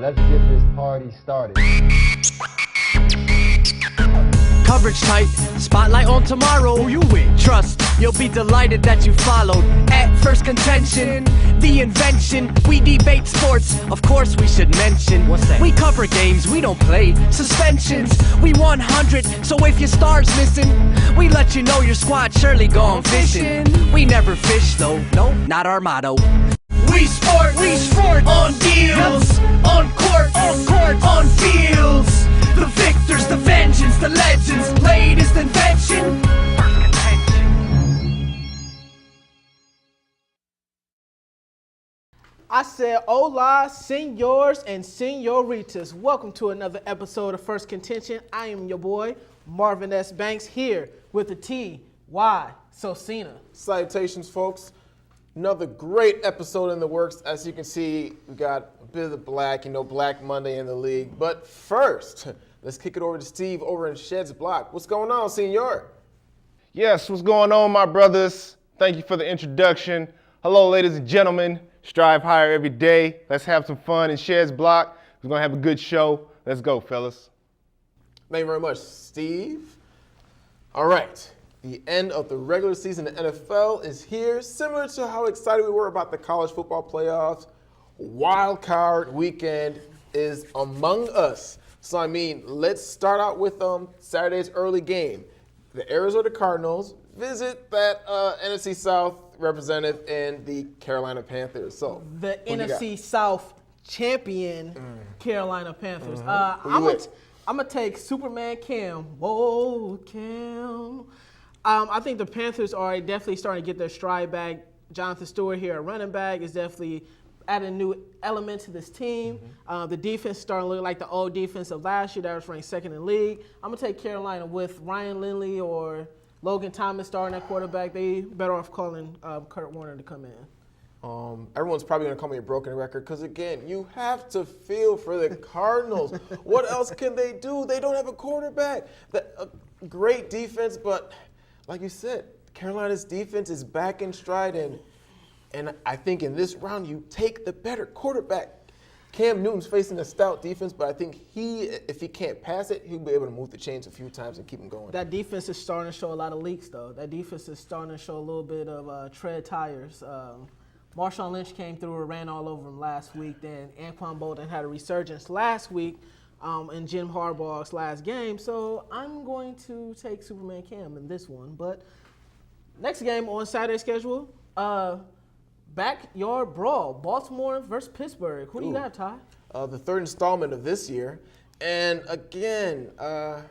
Let's get this party started. Coverage tight, spotlight on tomorrow. Who you with? Trust, you'll be delighted that you followed. At Phirst Contention, the invention. We debate sports, of course we should mention. What's that? We cover games, we don't play suspensions. We 100, so if your star's missing, we let you know your squad surely gone fishing. We never fish though, no, not our motto. We sport on deals, on court, on fields. The victors, the vengeance, the legends, latest invention. Phirst Contention. I said, hola, senors and senoritas. Welcome to another episode of Phirst Contention. I am your boy, Marvin S. Banks, here with the T.Y. Sosina. Salutations, folks. Another great episode in the works. As you can see, we got a bit of the Black Monday in the league. But first, let's kick it over to Steve over in Shed's Block. What's going on, senor? Yes, what's going on, my brothers? Thank you for the introduction. Hello, ladies and gentlemen. Strive higher every day. Let's have some fun in Shed's Block. We're going to have a good show. Let's go, fellas. Thank you very much, Steve. All right. The end of the regular season in the NFL is here. Similar to how excited we were about the college football playoffs, Wildcard weekend is among us. So, let's start out with Saturday's early game. The Arizona Cardinals visit that NFC South representative in the Carolina Panthers. So the NFC South champion Carolina Panthers. I'm going to take Superman Cam. Whoa, Cam. I think the Panthers are definitely starting to get their stride back. Jonathan Stewart here, a running back, is definitely adding a new element to this team. The defense is starting to look like the old defense of last year that was ranked second in the league. I'm going to take Carolina with Ryan Lindley or Logan Thomas starting at quarterback. They better off calling Kurt Warner to come in. Everyone's probably going to call me a broken record because, again, you have to feel for the Cardinals. What else can they do? They don't have a quarterback. A great defense, but like you said, Carolina's defense is back in stride, and I think in this round you take the better quarterback. Cam Newton's facing a stout defense, but I think if he can't pass it, he'll be able to move the chains a few times and keep him going. That defense is starting to show a lot of leaks, though. That defense is starting to show a little bit of tread tires. Marshawn Lynch came through and ran all over him last week. Then Anquan Bolden had a resurgence last week in Jim Harbaugh's last game. So I'm going to take Superman Cam in this one. But next game on Saturday's schedule, backyard brawl, Baltimore versus Pittsburgh. Who do you got, Ty? The third installment of this year. And again, we're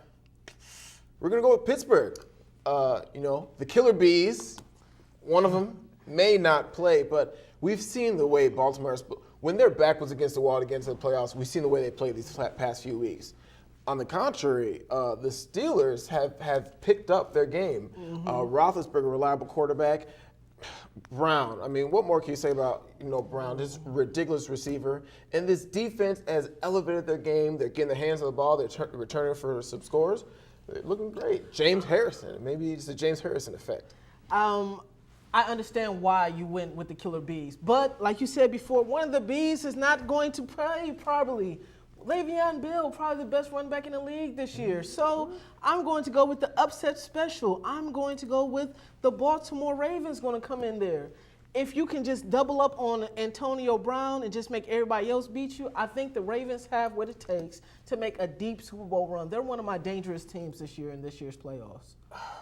going to go with Pittsburgh. The Killer Bees, one of them may not play, but we've seen the way Baltimore, when their back was against the wall to get into the playoffs, we've seen the way they played these past few weeks. On the contrary, the Steelers have picked up their game. Roethlisberger, reliable quarterback. Brown, what more can you say about Brown? This ridiculous receiver. And this defense has elevated their game. They're getting their hands on the ball. They're returning for some scores. They're looking great. James Harrison. Maybe it's the James Harrison effect. I understand why you went with the Killer Bees. But like you said before, one of the Bees is not going to play probably. Le'Veon Bell, probably the best running back in the league this year. So I'm going to go with the upset special. I'm going to go with the Baltimore Ravens going to come in there. If you can just double up on Antonio Brown and just make everybody else beat you, I think the Ravens have what it takes to make a deep Super Bowl run. They're one of my dangerous teams this year in this year's playoffs.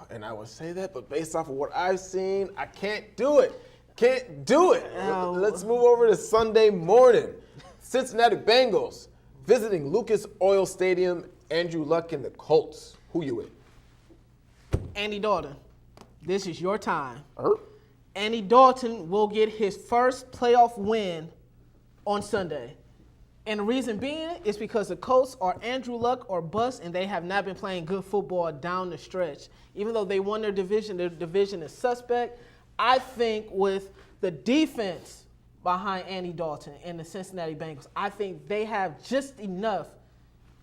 And I would say that, but based off of what I've seen, I can't do it. Can't do it. Let's move over to Sunday morning. Cincinnati Bengals visiting Lucas Oil Stadium, Andrew Luck and the Colts. Who you with? Andy Dalton, this is your time. Andy Dalton will get his first playoff win on Sunday. And the reason being is because the Colts are Andrew Luck or bust, and they have not been playing good football down the stretch. Even though they won their division is suspect. I think with the defense behind Andy Dalton and the Cincinnati Bengals, I think they have just enough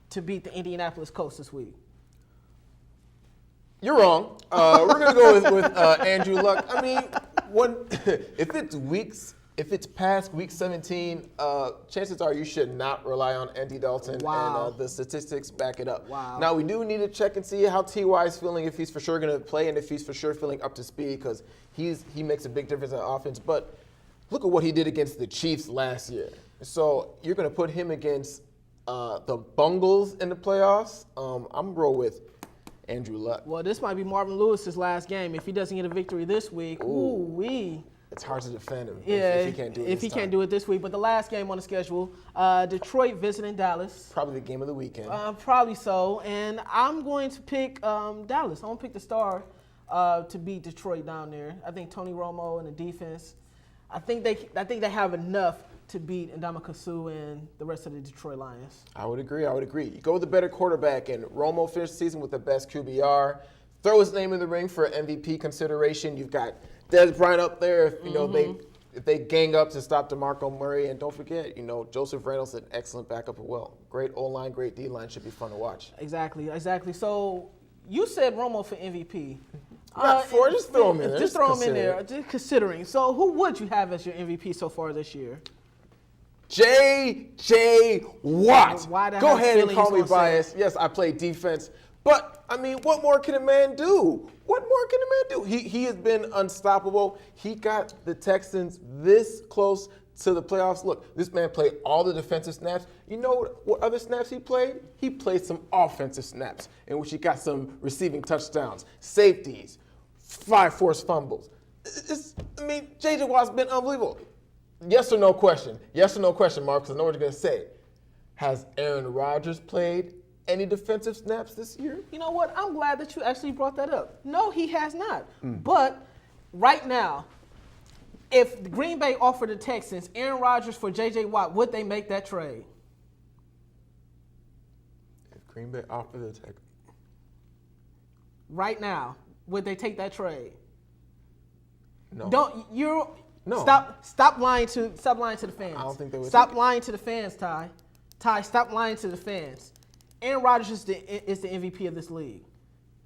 to beat the Indianapolis Colts this week. You're wrong. We're going to go with Andrew Luck. If it's weeks If it's past week 17, chances are you should not rely on Andy Dalton, Wow. and the statistics back it up. Wow. Now, we do need to check and see how T.Y. is feeling, if he's for sure going to play, and if he's for sure feeling up to speed, because he makes a big difference in the offense. But look at what he did against the Chiefs last year. So you're going to put him against the Bengals in the playoffs. I'm going to roll with Andrew Luck. Well, this might be Marvin Lewis's last game. If he doesn't get a victory this week, ooh-wee. It's hard to defend him Yeah, if he can't do it if he can't do it this week. But the last game on the schedule, Detroit visiting Dallas. Probably the game of the weekend. Probably so. And I'm going to pick Dallas. I'm going to pick the Star to beat Detroit down there. I think Tony Romo and the defense, I think they have enough to beat Ndamukong Suh and the rest of the Detroit Lions. I would agree. You go with the better quarterback, and Romo finished the season with the best QBR. Throw his name in the ring for MVP consideration. You've got Dez Bryant up there. If they gang up to stop DeMarco Murray, and don't forget, Joseph Reynolds, an excellent backup as well. Great O-line, great D-line, should be fun to watch. Exactly. So you said Romo for MVP. Just throw him in there. Just throw him in there. Just considering. So who would you have as your MVP so far this year? J.J. Watt. Why the Go hell ahead and feeling call he's me gonna say biased. Yes, I play defense. But, what more can a man do? He has been unstoppable. He got the Texans this close to the playoffs. Look, this man played all the defensive snaps. You know what other snaps he played? He played some offensive snaps in which he got some receiving touchdowns, safeties, 5 forced fumbles. J.J. Watt's been unbelievable. Yes or no question? Yes or no question, Mark, because I know what you're going to say. Has Aaron Rodgers played any defensive snaps this year? You know what? I'm glad that you actually brought that up. No, he has not. But right now, if Green Bay offered the Texans Aaron Rodgers for J.J. Watt, would they make that trade? If Green Bay offered the Texans. Right now, would they take that trade? No. No. Stop lying to the fans. I don't think they would. Stop lying to the fans, Ty. Ty, stop lying to the fans. Aaron Rodgers is the MVP of this league.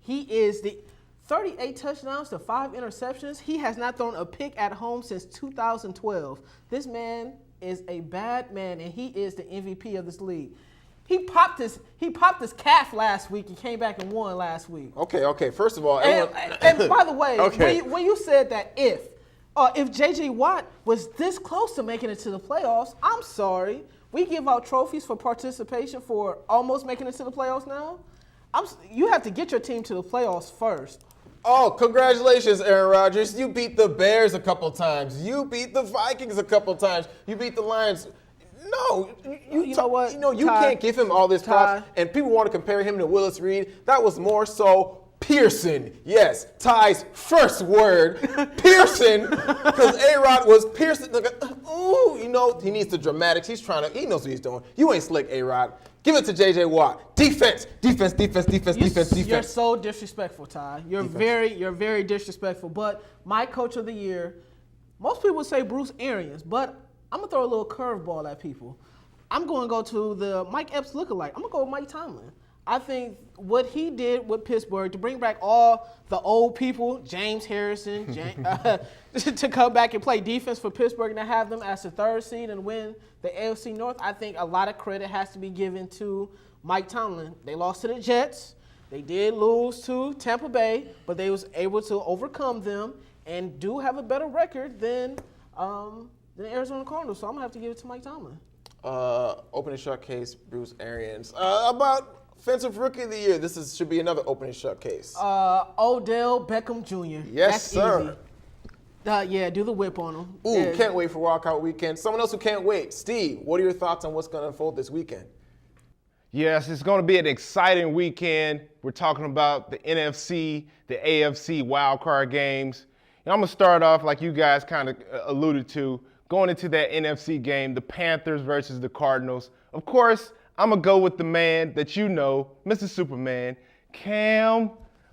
He is the 38 touchdowns to 5 interceptions. He has not thrown a pick at home since 2012. This man is a bad man, and he is the MVP of this league. He popped his calf last week and came back and won last week. Okay. First of all, and by the way, okay. when you said that if J.J. Watt was this close to making it to the playoffs, I'm sorry. We give out trophies for participation for almost making it to the playoffs now. You have to get your team to the playoffs first. Oh, congratulations, Aaron Rodgers. You beat the Bears a couple times. You beat the Vikings a couple times. You beat the Lions. No, you know what? You Ty, can't give him all this props. And people want to compare him to Willis Reed. That was more so Pearson. Yes, Ty's first word, Pearson, because A-Rod was Pearson. Ooh, he needs the dramatics. He knows what he's doing. You ain't slick, A-Rod. Give it to J.J. Watt. Defense. You're so disrespectful, Ty. You're very disrespectful. But my coach of the year, most people would say Bruce Arians, but I'm going to throw a little curveball at people. I'm going to go to the Mike Epps lookalike. I'm going to go with Mike Tomlin. I think what he did with Pittsburgh to bring back all the old people, James Harrison, to come back and play defense for Pittsburgh and to have them as the 3rd seed and win the AFC North, I think a lot of credit has to be given to Mike Tomlin. They lost to the Jets. They did lose to Tampa Bay, but they was able to overcome them and do have a better record than the Arizona Cardinals. So I'm going to have to give it to Mike Tomlin. Opening shot case, Bruce Arians. About Offensive Rookie of the Year. This should be another opening shot case. Odell Beckham Jr. Yes, That's sir. Easy. Do the whip on him. Ooh, can't wait for Wildcard weekend. Someone else who can't wait. Steve, what are your thoughts on what's going to unfold this weekend? Yes, it's going to be an exciting weekend. We're talking about the NFC, the AFC wildcard games. And I'm going to start off like you guys kind of alluded to, going into that NFC game, the Panthers versus the Cardinals. Of course, I'm going to go with the man that you know, Mr. Superman, Cam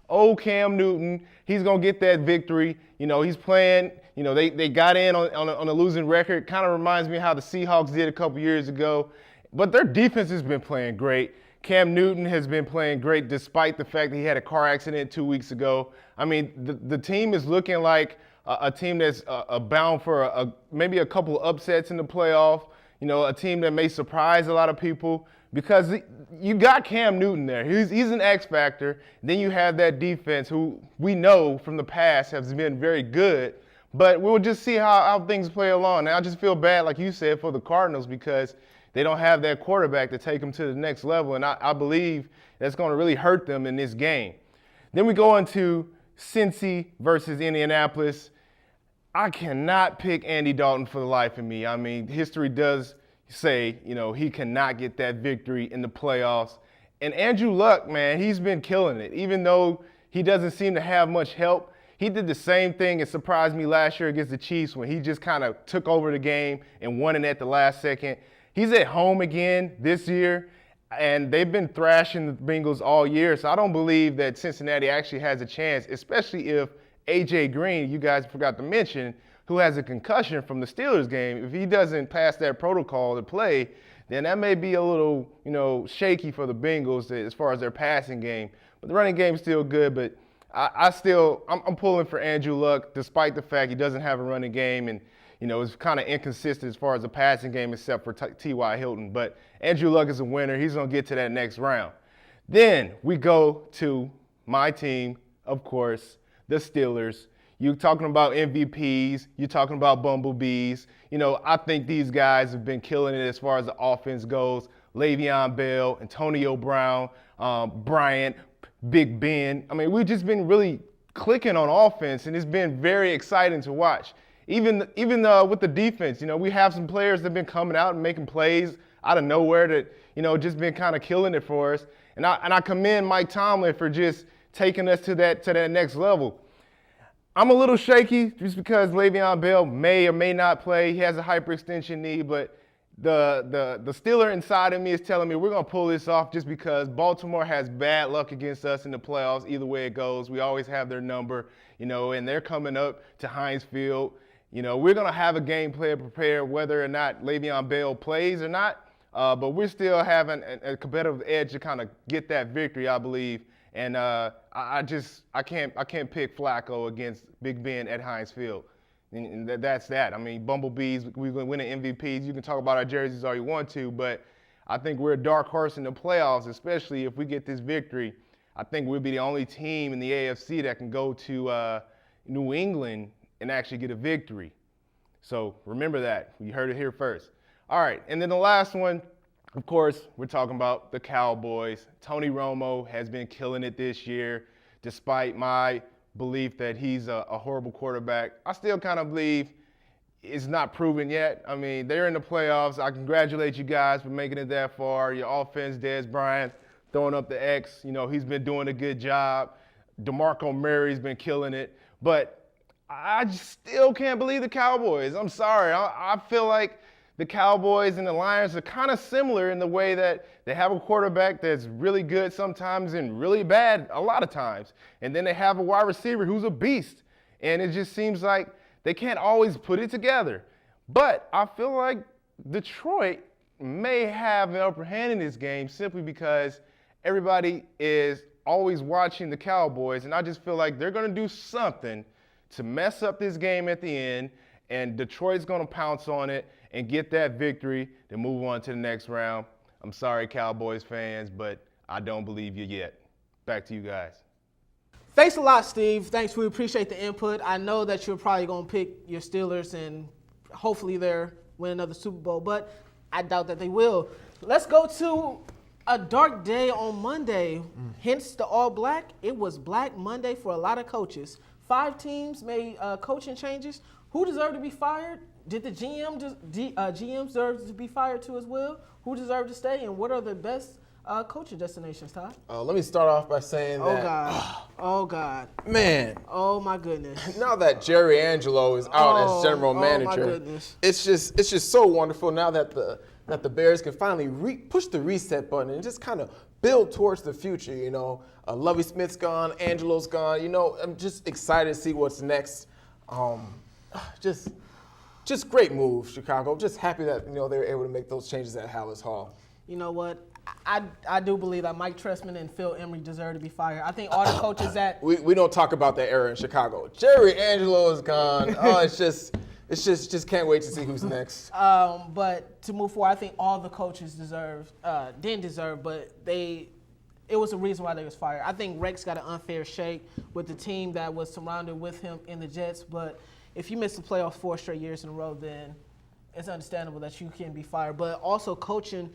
Newton. He's going to get that victory. He's playing, they got in on a losing record. Kind of reminds me how the Seahawks did a couple years ago. But their defense has been playing great. Cam Newton has been playing great despite the fact that he had a car accident 2 weeks ago. The team is looking like a team that's bound for maybe a couple of upsets in the playoff. You know, a team that may surprise a lot of people because you got Cam Newton there. He's an X factor. Then you have that defense who we know from the past has been very good. But we'll just see how things play along. And I just feel bad, like you said, for the Cardinals because they don't have that quarterback to take them to the next level. And I believe that's going to really hurt them in this game. Then we go into Cincy versus Indianapolis. I cannot pick Andy Dalton for the life of me. I mean, history does say, you know, he cannot get that victory in the playoffs. And Andrew Luck, man, he's been killing it. Even though he doesn't seem to have much help, he did the same thing and surprised me last year against the Chiefs when he just kind of took over the game and won it at the last second. He's at home again this year, and they've been thrashing the Bengals all year. So I don't believe that Cincinnati actually has a chance, especially if A.J. Green, you guys forgot to mention, who has a concussion from the Steelers game. If he doesn't pass that protocol to play, then that may be a little, you know, shaky for the Bengals as far as their passing game. But the running game's still good, but I'm pulling for Andrew Luck, despite the fact he doesn't have a running game and, you know, it's kind of inconsistent as far as the passing game except for T.Y. Hilton. But Andrew Luck is a winner. He's going to get to that next round. Then we go to my team, of course, the Steelers. You're talking about MVPs. You're talking about bumblebees. You know, I think these guys have been killing it as far as the offense goes. Le'Veon Bell, Antonio Brown, Bryant, Big Ben. I mean, we've just been really clicking on offense, and it's been very exciting to watch. Even with the defense, you know, we have some players that have been coming out and making plays out of nowhere that, you know, just been kind of killing it for us. And I commend Mike Tomlin for just taking us to that next level. I'm a little shaky just because Le'Veon Bell may or may not play. He has a hyperextension knee, but the Steeler inside of me is telling me we're going to pull this off just because Baltimore has bad luck against us in the playoffs. Either way it goes, we always have their number, you know, and they're coming up to Heinz Field. You know, we're going to have a game plan prepared whether or not Le'Veon Bell plays or not, but we're still having a competitive edge to kind of get that victory, I believe. And I can't pick Flacco against Big Ben at Heinz Field. And that's that. I mean, bumblebees, we're going to win the MVPs. You can talk about our jerseys all you want to, but I think we're a dark horse in the playoffs, especially if we get this victory. I think we'll be the only team in the AFC that can go to New England and actually get a victory. So remember that. You heard it here first. All right, and then the last one, of course, we're talking about the Cowboys. Tony Romo has been killing it this year, despite my belief that he's a horrible quarterback. I still kind of believe it's not proven yet. I mean, they're in the playoffs. I congratulate you guys for making it that far. Your offense, Dez Bryant, throwing up the X. You know, he's been doing a good job. DeMarco Murray's been killing it. But I just still can't believe the Cowboys. I'm sorry. I feel like the Cowboys and the Lions are kind of similar in the way that they have a quarterback that's really good sometimes and really bad a lot of times. And then they have a wide receiver who's a beast. And it just seems like they can't always put it together. But I feel like Detroit may have an upper hand in this game simply because everybody is always watching the Cowboys. And I just feel like they're going to do something to mess up this game at the end. And Detroit's going to pounce on it and get that victory to move on to the next round. I'm sorry, Cowboys fans, but I don't believe you yet. Back to you guys. Thanks a lot, Steve. Thanks. We appreciate the input. I know that you're probably going to pick your Steelers and hopefully they'll win another Super Bowl, but I doubt that they will. Let's go to a dark day on Monday. Hence the all black. It was Black Monday for a lot of coaches. 5 teams made coaching changes. Who deserved to be fired? Did the GM deserve to be fired too as well? Who deserved to stay? And what are the best coaching destinations, Todd? Let me start off by saying Oh, God. Man. Oh, my goodness. Now that Jerry Angelo is out as general manager, my goodness. it's just so wonderful now that the Bears can finally push the reset button and just kind of build towards the future. You know, Lovie Smith's gone, Angelo's gone. You know, I'm just excited to see what's next. Just great move, Chicago. Just happy that, you know, they were able to make those changes at Hallis Hall. you know what? I do believe that Mike Trestman and Phil Emery deserve to be fired. I think all the coaches that we don't talk about that era in Chicago. Jerry Angelo is gone. Oh, it's just can't wait to see who's next. But to move forward, I think all the coaches didn't deserve, but it was a reason why they was fired. I think Rex got an unfair shake with the team that was surrounded with him in the Jets. But if you miss the playoffs 4 straight years in a row, then it's understandable that you can be fired. But also coaching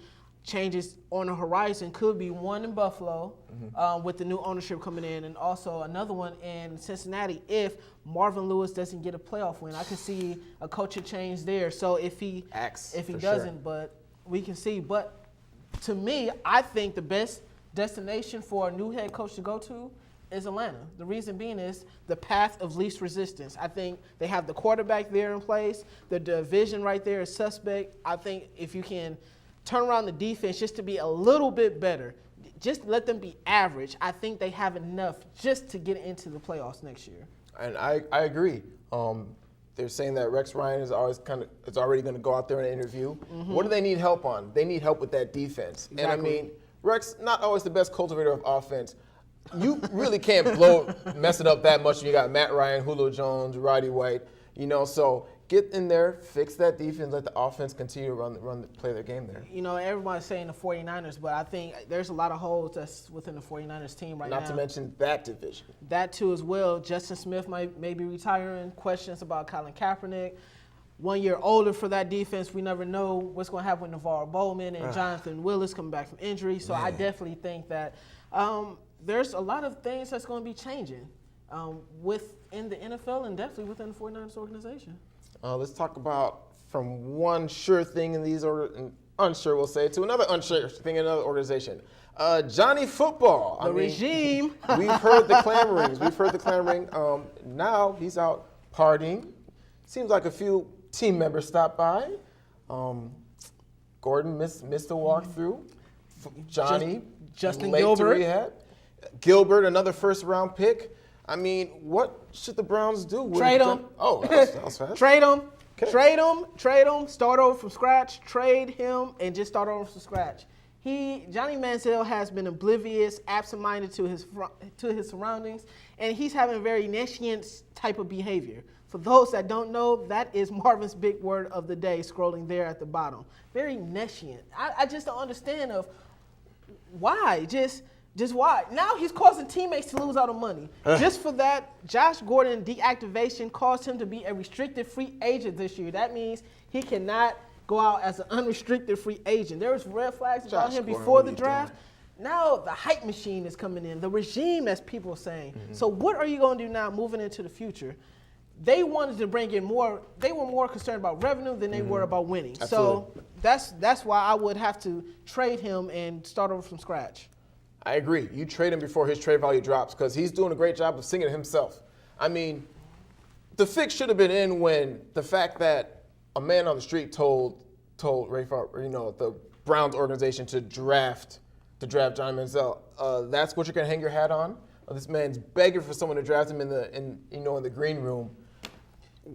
changes on the horizon could be one in Buffalo with the new ownership coming in, and also another one in Cincinnati if Marvin Lewis doesn't get a playoff win. I could see a coaching change there. So if he doesn't, sure. But we can see. But to me, I think the best destination for a new head coach to go to is Atlanta. The reason being is the path of least resistance. I think they have the quarterback there in place. The division right there is suspect. I think if you can turn around the defense just to be a little bit better, just let them be average, I think they have enough just to get into the playoffs next year. And I agree. They're saying that Rex Ryan is already going to go out there and interview. What do they need help on? They need help with that defense. Exactly. And I mean, Rex, not always the best cultivator of offense. You really can't mess it up that much when you got Matt Ryan, Julio Jones, Roddy White, so get in there, fix that defense, let the offense continue to play their game there. Everybody's saying the 49ers, but I think there's a lot of holes that's within the 49ers team right now. Not to mention that division. That too as well. Justin Smith may be retiring. Questions about Colin Kaepernick. 1 year older for that defense. We never know what's going to happen with Navarro Bowman and Jonathan Willis coming back from injury. So I definitely think that there's a lot of things that's going to be changing within the NFL and definitely within the 49ers organization. Let's talk about from one sure thing in these unsure, we'll say, to another unsure thing in another organization. Johnny Football. Regime. We've heard the clamorings. Now he's out partying. Seems like a few team members stopped by. Gordon missed the walkthrough. Johnny, Justin late Gilbert. to rehab. Gilbert, another first-round pick. I mean, what should the Browns do? Trade him. Oh, that was fast. Trade him. Okay. Trade him. Start over from scratch. Trade him and just start over from scratch. Johnny Manziel has been oblivious, absent-minded to his surroundings, and he's having very nescient type of behavior. For those that don't know, that is Marvin's big word of the day, scrolling there at the bottom. Very nescient. I just don't understand why. Just why? Now he's causing teammates to lose out on money. Just for that, Josh Gordon deactivation caused him to be a restricted free agent this year. That means he cannot go out as an unrestricted free agent. There was red flags about him before the draft. Now the hype machine is coming in, the regime, as people are saying. So what are you going to do now moving into the future? They wanted to bring in more. They were more concerned about revenue than they were about winning. Absolutely. So that's why I would have to trade him and start over from scratch. I agree. You trade him before his trade value drops because he's doing a great job of singing it himself. I mean, the fix should have been in when the fact that a man on the street told Ray Favre, the Browns organization to draft Johnny Manziel. That's what you're gonna hang your hat on. This man's begging for someone to draft him in the green room.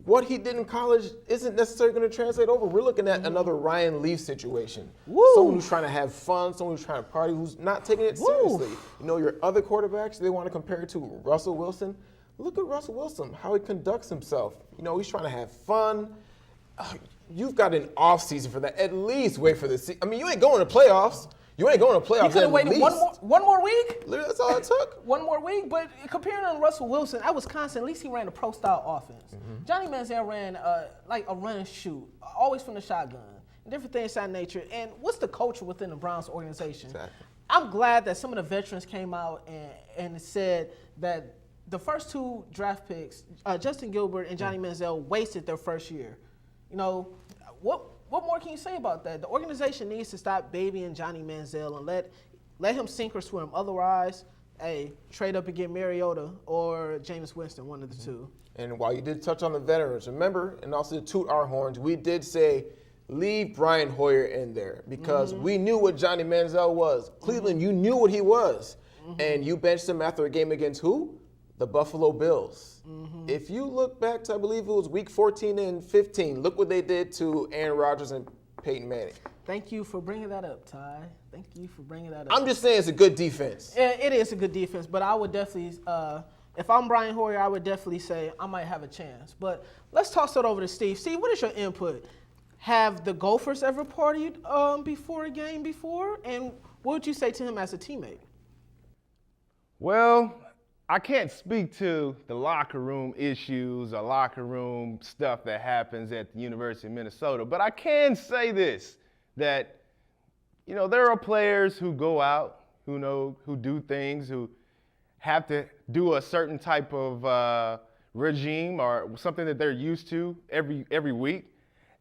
What he did in college isn't necessarily going to translate over. We're looking at another Ryan Leaf situation. Woo. Someone who's trying to have fun, someone who's trying to party, who's not taking it seriously. Your other quarterbacks, they want to compare it to Russell Wilson. Look at Russell Wilson, how he conducts himself. He's trying to have fun. You've got an off season for that. At least wait for the season. I mean, you ain't going to playoffs. You ain't going to playoffs. He could have waited one more week. Literally, that's all it took. One more week, but comparing on Russell Wilson, at Wisconsin, at least he ran a pro-style offense. Johnny Manziel ran like a run and shoot, always from the shotgun, different things of that nature. And what's the culture within the Browns organization? Exactly. I'm glad that some of the veterans came out and said that the first 2 draft picks, Justin Gilbert and Johnny Manziel, wasted their first year. What more can you say about that? The organization needs to stop babying Johnny Manziel and let him sink or swim. Otherwise, trade up and get Mariota or Jameis Winston, one of the two. And while you did touch on the veterans, remember, and also to toot our horns, we did say leave Brian Hoyer in there because we knew what Johnny Manziel was. Cleveland, you knew what he was. And you benched him after a game against who? The Buffalo Bills. If you look back to, I believe it was week 14 and 15, look what they did to Aaron Rodgers and Peyton Manning. Thank you for bringing that up, Ty. Thank you for bringing that up. I'm just saying it's a good defense. It is a good defense, but I would definitely, if I'm Brian Hoyer, I would definitely say I might have a chance. But let's toss it over to Steve. Steve, what is your input? Have the Gophers ever partied before a game before? And what would you say to him as a teammate? Well, I can't speak to the locker room issues or locker room stuff that happens at the University of Minnesota, but I can say this, that, you know, there are players who go out, who do things, who have to do a certain type of regime or something that they're used to every week.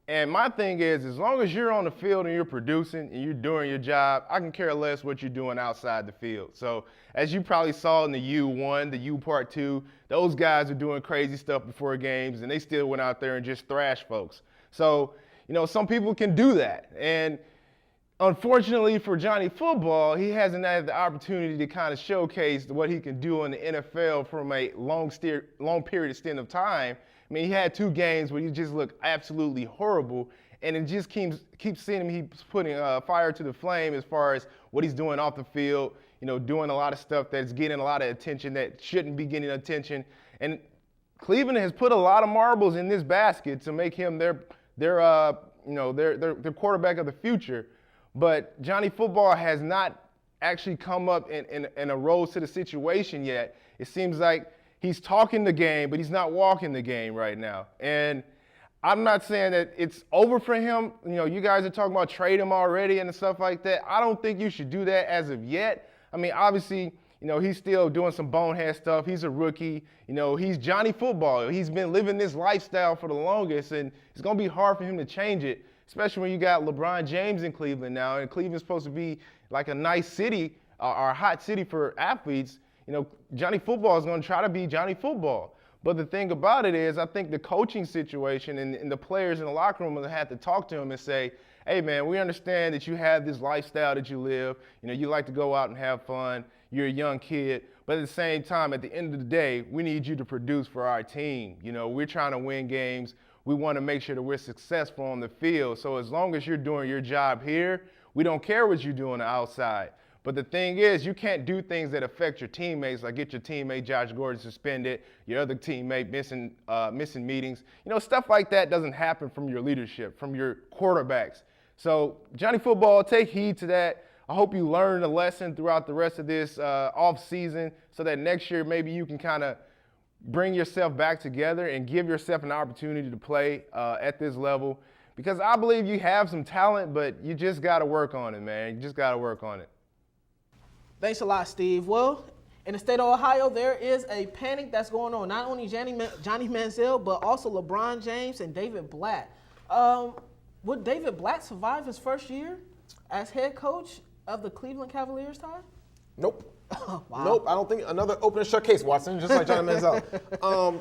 And my thing is, as long as you're on the field and you're producing and you're doing your job, I can care less what you're doing outside the field. So as you probably saw in the U1, the U Part 2, those guys are doing crazy stuff before games, and they still went out there and just thrashed folks. So, you know, some people can do that. And unfortunately for Johnny Football, he hasn't had the opportunity to kind of showcase what he can do in the NFL from a long period of time. I mean, he had 2 games where he just looked absolutely horrible, and it just keeps seeing him. He's putting fire to the flame as far as what he's doing off the field, you know, doing a lot of stuff that's getting a lot of attention that shouldn't be getting attention. And Cleveland has put a lot of marbles in this basket to make him their quarterback of the future. But Johnny Football has not actually come up and arose to the situation yet. It seems like he's talking the game, but he's not walking the game right now. And I'm not saying that it's over for him. You know, you guys are talking about trade him already and stuff like that. I don't think you should do that as of yet. I mean, obviously, you know, he's still doing some bonehead stuff. He's a rookie. You know, he's Johnny Football. He's been living this lifestyle for the longest, and it's going to be hard for him to change it, especially when you got LeBron James in Cleveland now, and Cleveland's supposed to be like a nice city or a hot city for athletes. You know, Johnny Football is going to try to be Johnny Football. But the thing about it is, I think the coaching situation and the players in the locker room will have to talk to him and say, hey, man, we understand that you have this lifestyle that you live. You know, you like to go out and have fun. You're a young kid. But at the same time, at the end of the day, we need you to produce for our team. You know, we're trying to win games. We want to make sure that we're successful on the field. So as long as you're doing your job here, we don't care what you do on the outside. But the thing is, you can't do things that affect your teammates, like get your teammate Josh Gordon suspended, your other teammate missing meetings. You know, stuff like that doesn't happen from your leadership, from your quarterbacks. So Johnny Football, take heed to that. I hope you learn a lesson throughout the rest of this off season so that next year maybe you can kind of bring yourself back together and give yourself an opportunity to play at this level. Because I believe you have some talent, but you just got to work on it, man. You just got to work on it. Thanks a lot, Steve. Well, in the state of Ohio, there is a panic that's going on. Not only Johnny Manziel, but also LeBron James and David Blatt. Would David Blatt survive his first year as head coach of the Cleveland Cavaliers, Ty? Nope. Wow. Nope. I don't think another open and shut case, Watson, just like Johnny Manziel.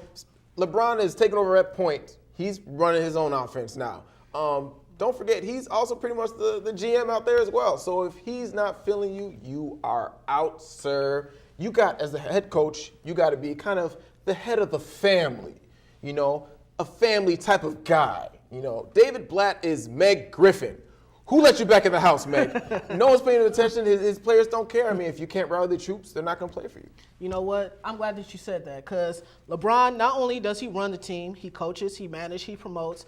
LeBron is taking over at point. He's running his own offense now. Don't forget, he's also pretty much the GM out there as well. So if he's not feeling you, you are out, sir. You got, as the head coach, you got to be kind of the head of the family, you know, a family type of guy. You know, David Blatt is Meg Griffin. Who let you back in the house, Meg? No one's paying attention. His players don't care. I mean, if you can't rally the troops, they're not going to play for you. You know what? I'm glad that you said that because LeBron, not only does he run the team, he coaches, he manages, he promotes.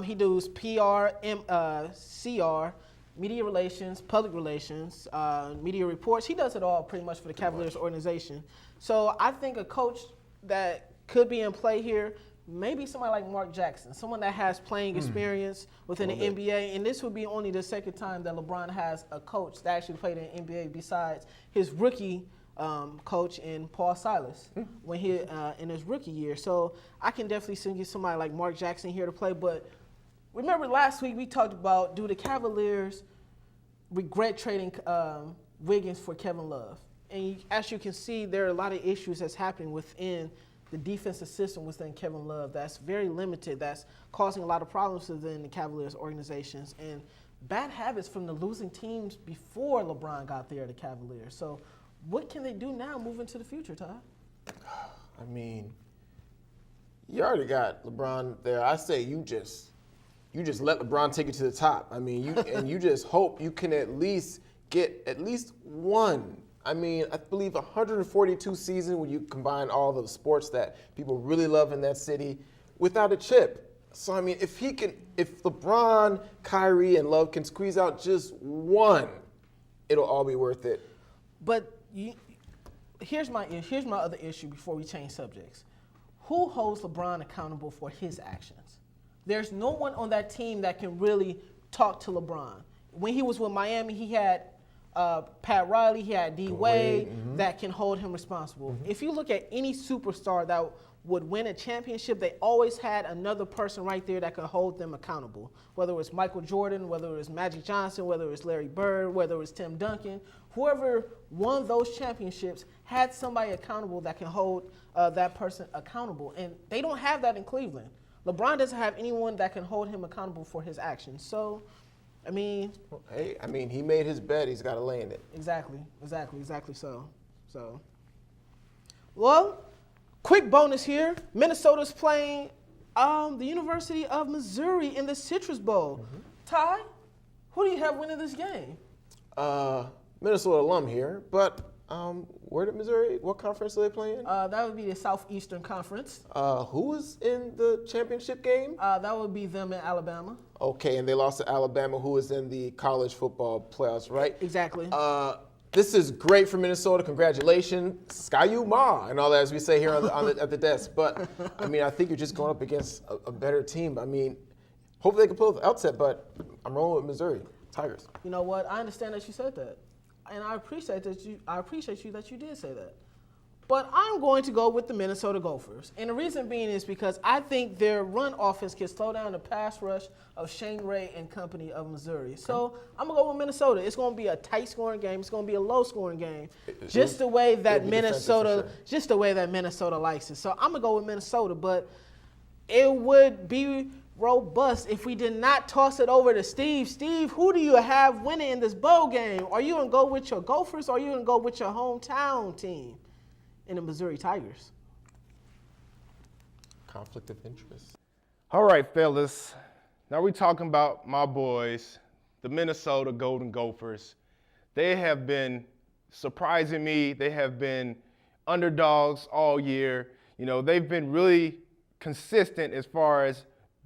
He does PR, CR, media relations, public relations, media reports. He does it all pretty much for the Cavaliers organization. So I think a coach that could be in play here, maybe somebody like Mark Jackson, someone that has playing experience within the NBA. And this would be only the second time that LeBron has a coach that actually played in the NBA besides his rookie coach in Paul Silas when he in his rookie year. So I can definitely see somebody like Mark Jackson here to play. But remember last week we talked about, do the Cavaliers regret trading Wiggins for Kevin Love? And as you can see, there are a lot of issues that's happening within the defensive system within Kevin Love that's very limited, that's causing a lot of problems within the Cavaliers organizations, and bad habits from the losing teams before LeBron got there, the Cavaliers. So what can they do now moving to the future, Ty? I mean, you already got LeBron there. I say you just you just let LeBron take it to the top. I mean, you just hope you can at least get at least one. I mean, I believe 142 season when you combine all the sports that people really love in that city without a chip. So I mean, if LeBron, Kyrie, and Love can squeeze out just one, it'll all be worth it. But here's my other issue before we change subjects. Who holds LeBron accountable for his actions? There's no one on that team that can really talk to LeBron. When he was with Miami, he had Pat Riley, he had D. Wade that can hold him responsible. If you look at any superstar that would win a championship, they always had another person right there that could hold them accountable. Whether it was Michael Jordan, whether it was Magic Johnson, whether it was Larry Bird, whether it was Tim Duncan, whoever won those championships had somebody accountable that can hold that person accountable. And they don't have that in Cleveland. LeBron doesn't have anyone that can hold him accountable for his actions. So, I mean. Hey, I mean, he made his bet. He's got to lay in it. Exactly so. Well, quick bonus here. Minnesota's playing the University of Missouri in the Citrus Bowl. Ty, who do you have winning this game? Minnesota alum here, but where did Missouri, what conference are they playing? That would be the Southeastern Conference. Who was in the championship game? That would be them in Alabama. Okay, and they lost to Alabama, who was in the college football playoffs, right? Exactly. This is great for Minnesota. Congratulations, Sky Ma, and all that, as we say here at the desk. But I mean, I think you're just going up against a better team. I mean, hopefully they can pull the upset, but I'm rolling with Missouri Tigers. You know what? I understand that you said that, and I appreciate you that you did say that. But I'm going to go with the Minnesota Gophers. And the reason being is because I think their run offense can slow down the pass rush of Shane Ray and company of Missouri. So I'm going to go with Minnesota. It's going to be a tight scoring game. It's going to be a low scoring game. Just the way that Minnesota likes it. So I'm going to go with Minnesota, but it would be robust if we did not toss it over to Steve. Steve, who do you have winning in this bowl game? Are you going to go with your Gophers or are you going to go with your hometown team? In the Missouri Tigers. Conflict of interest. All right, fellas. Now we're talking about my boys, the Minnesota Golden Gophers. They have been surprising me. They have been underdogs all year. You know, they've been really consistent as far as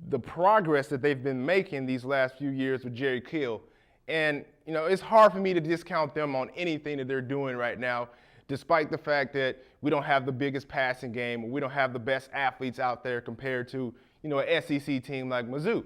the progress that they've been making these last few years with Jerry Kill. And, you know, it's hard for me to discount them on anything that they're doing right now, despite the fact that we don't have the biggest passing game or we don't have the best athletes out there compared to, you know, an SEC team like Mizzou.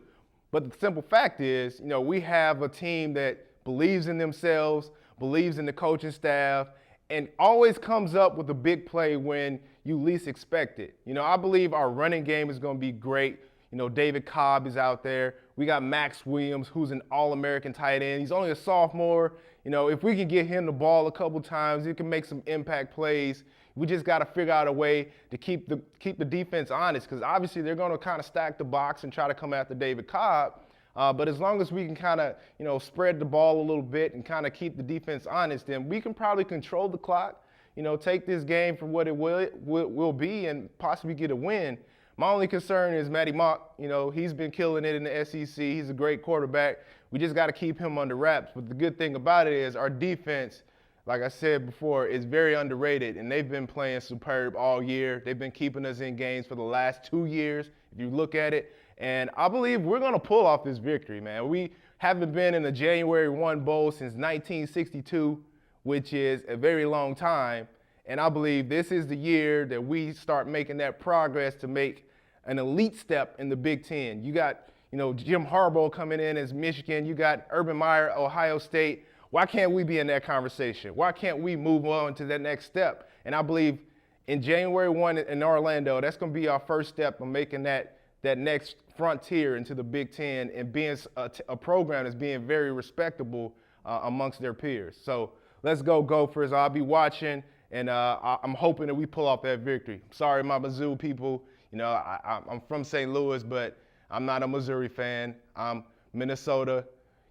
But the simple fact is, you know, we have a team that believes in themselves, believes in the coaching staff, and always comes up with a big play when you least expect it. You know, I believe our running game is going to be great. You know, David Cobb is out there. We got Max Williams, who's an All-American tight end. He's only a sophomore. You know, if we can get him the ball a couple times, he can make some impact plays. We just got to figure out a way to keep the defense honest, because obviously they're going to kind of stack the box and try to come after David Cobb. But as long as we can kind of, you know, spread the ball a little bit and kind of keep the defense honest, then we can probably control the clock, you know, take this game for what it will be and possibly get a win. My only concern is Matty Mock. You know, he's been killing it in the SEC. He's a great quarterback. We just got to keep him under wraps. But the good thing about it is our defense, like I said before, is very underrated, and they've been playing superb all year. They've been keeping us in games for the last 2 years, if you look at it. And I believe we're going to pull off this victory, man. We haven't been in the January 1 Bowl since 1962, which is a very long time. And I believe this is the year that we start making that progress to make an elite step in the Big Ten. You got, you know, Jim Harbaugh coming in as Michigan. You got Urban Meyer, Ohio State. Why can't we be in that conversation? Why can't we move on to that next step? And I believe in January 1 in Orlando, that's going to be our first step in making that next frontier into the Big Ten and being a program that's being very respectable amongst their peers. So let's go Gophers. I'll be watching, and I'm hoping that we pull off that victory. Sorry, my Mizzou people. You know, I'm from St. Louis, but I'm not a Missouri fan. I'm Minnesota,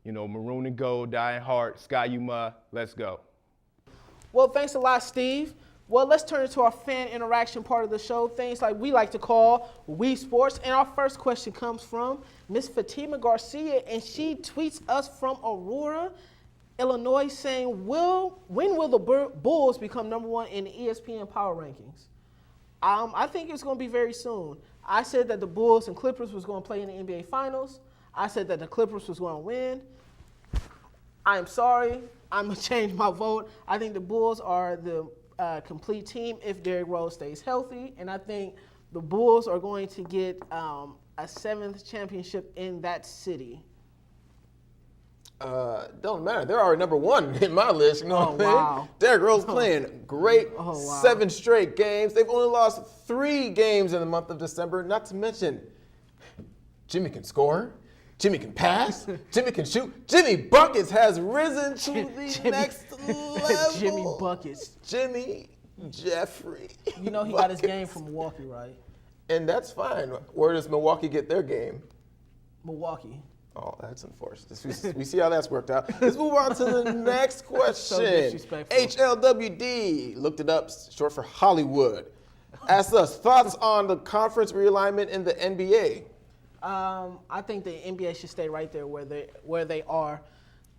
you know, maroon and gold, dying heart, Sky Ma. Let's go. Well, thanks a lot, Steve. Well, let's turn to our fan interaction part of the show, things like we like to call We Sports. And our first question comes from Miss Fatima Garcia, and she tweets us from Aurora, Illinois, saying, when will the Bulls become number one in the ESPN Power Rankings? I think it's going to be very soon. I said that the Bulls and Clippers was going to play in the NBA Finals. I said that the Clippers was going to win. I'm sorry. I'm going to change my vote. I think the Bulls are the complete team if Derrick Rose stays healthy. And I think the Bulls are going to get a 7th championship in that city. Don't matter. They're already number one in my list. You know what I mean? Wow. Derrick Rose playing great. 7 straight games. They've only lost 3 games in the month of December. Not to mention, Jimmy can score. Jimmy can pass. Jimmy can shoot. Jimmy Buckets has risen to the next level. Jimmy Buckets. Jimmy Jeffrey. You know he got his game from Milwaukee, right? And that's fine. Where does Milwaukee get their game? Milwaukee. Oh, that's unfortunate. We see how that's worked out. Let's move on to the next question. So disrespectful. HLWD, looked it up, short for Hollywood. Asked us, thoughts on the conference realignment in the NBA? I think the NBA should stay right there where they are.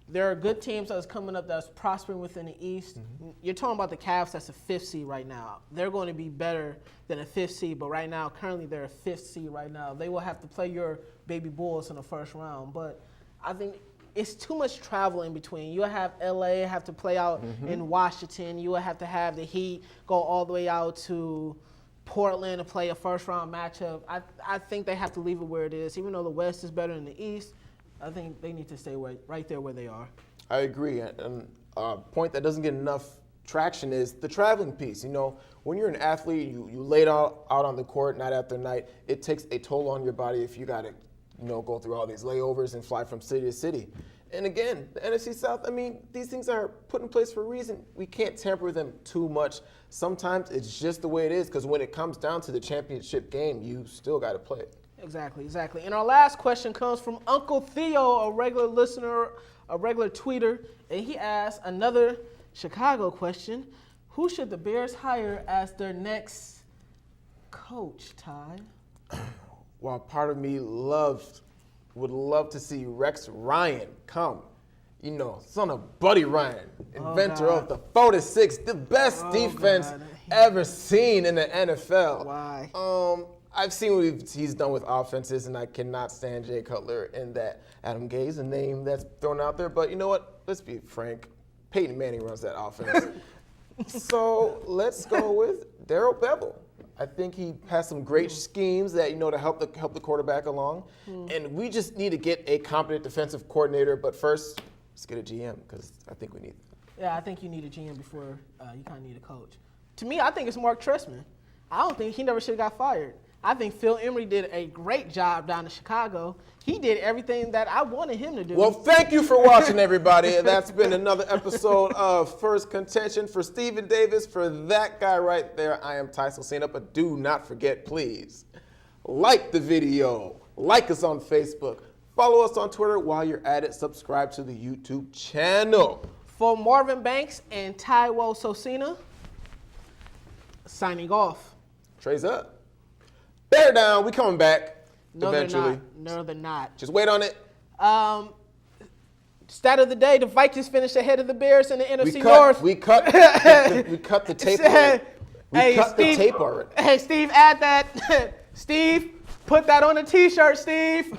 There are good teams that's coming up that's prospering within the East. Mm-hmm. You're talking about the Cavs that's a 5th seed right now. They're going to be better than a 5th seed, but right now, currently they're a 5th seed right now. They will have to play your baby Bulls in the first round, but I think it's too much travel in between. You'll have LA have to play out in Washington. You will have to have the Heat go all the way out to Portland to play a first-round matchup. I think they have to leave it where it is. Even though the West is better than the East, I think they need to stay right there where they are. I agree. And a point that doesn't get enough traction is the traveling piece. You know, when you're an athlete, you lay it out on the court night after night. It takes a toll on your body if you got to, go through all these layovers and fly from city to city. And again, the NFC South, these things are put in place for a reason. We can't tamper with them too much. Sometimes it's just the way it is, because when it comes down to the championship game, you still got to play it. Exactly. And our last question comes from Uncle Theo, a regular listener, a regular tweeter, and he asks another Chicago question. Who should the Bears hire as their next coach, Ty? Well, part of me would love to see Rex Ryan come. Son of Buddy Ryan, inventor of the 4-6, the best defense ever seen in the NFL. Why? I've seen what he's done with offenses, and I cannot stand Jay Cutler and that Adam Gase, a name that's thrown out there. But you know what? Let's be frank. Peyton Manning runs that offense. So let's go with Darrell Bevell. I think he has some great schemes that, to help the quarterback along. And we just need to get a competent defensive coordinator. But first, let's get a GM, because I think we need it. Yeah, I think you need a GM before you kind of need a coach. To me, I think it's Mark Trestman. I don't think he never should have got fired. I think Phil Emery did a great job down in Chicago. He did everything that I wanted him to do. Well, thank you for watching, everybody. That's been another episode of Phirst Contention. For Stephen Davis, for that guy right there, I am Ty Sosina. But do not forget, please, like the video, like us on Facebook, follow us on Twitter. While you're at it, subscribe to the YouTube channel. For Marvin Banks and Taiwo Sosina, signing off. Trey's up. Bear down. We coming back eventually. No, they're not. Just wait on it. Stat of the day: the Vikings finished ahead of the Bears in the NFC North. We cut the tape already. The tape already. Hey, Steve, add that. Steve, put that on a T-shirt, Steve.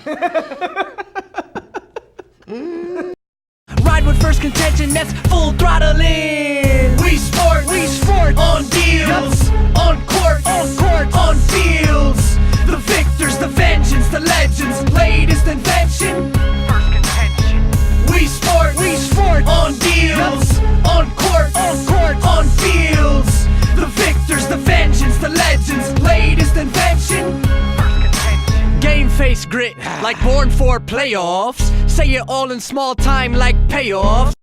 Ride with Phirst Contention, that's full throttle in. We sport on deals, on court, on fields. The victors, the vengeance, the legends, latest invention. Phirst Contention. We sport on deals, on court, on fields. The victors, the vengeance, the legends, latest invention. Phirst Contention. Game face grit, like born for playoffs. Say it all in small time like payoff.